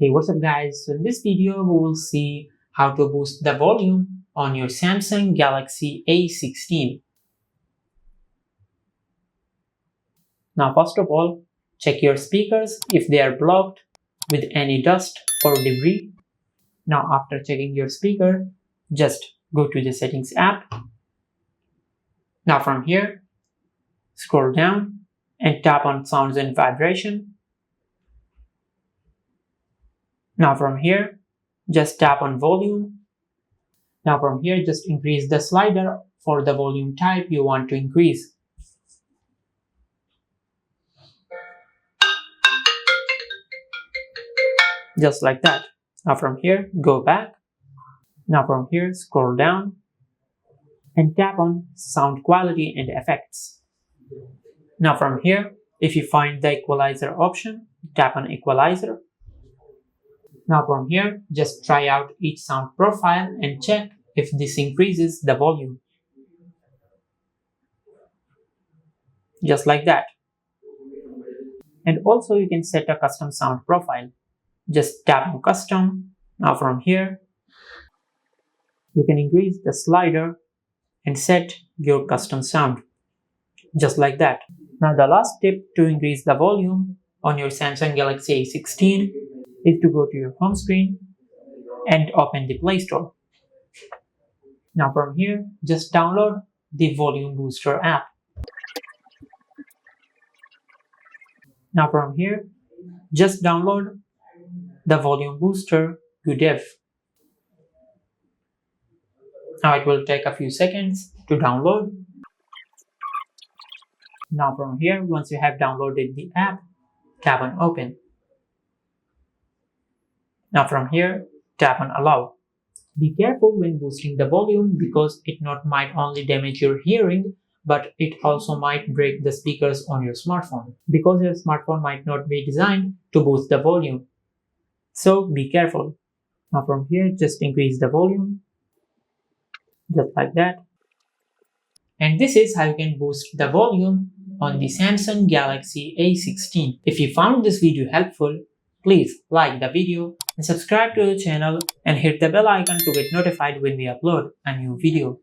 Hey, what's up guys? So in this video we will see how to boost the volume on your Samsung Galaxy A16. Now first of all, check your speakers if they are blocked with any dust or debris. Now after checking your speaker, just go to the settings app. Now from here, scroll down and tap on sounds and vibration. Now from here, just tap on volume. Now from here, just increase the slider for the volume type you want to increase. Just like that. Now from here, go back. Now from here, scroll down and tap on sound quality and effects. Now from here, if you find the equalizer option, tap on equalizer. Now from here, just try out each sound profile and check if this increases the volume. Just like that. And also you can set a custom sound profile. Just tap on custom. Now from here, you can increase the slider and set your custom sound. Just like that. Now the last tip to increase the volume on your Samsung Galaxy A16 is to go to your home screen and open the Play Store. Now from here, just download the Volume Booster app. Now from here, just download the Volume Booster PDF. Now it will take a few seconds to download. Now from here, once you have downloaded the app, tap on Open. Now from here, tap on Allow. Be careful when boosting the volume because it not might only damage your hearing, but it also might break the speakers on your smartphone because your smartphone might not be designed to boost the volume. So be careful. Now from here, just increase the volume. Just like that. And this is how you can boost the volume on the Samsung Galaxy A16. If you found this video helpful, please like the video and subscribe to the channel and hit the bell icon to get notified when we upload a new video.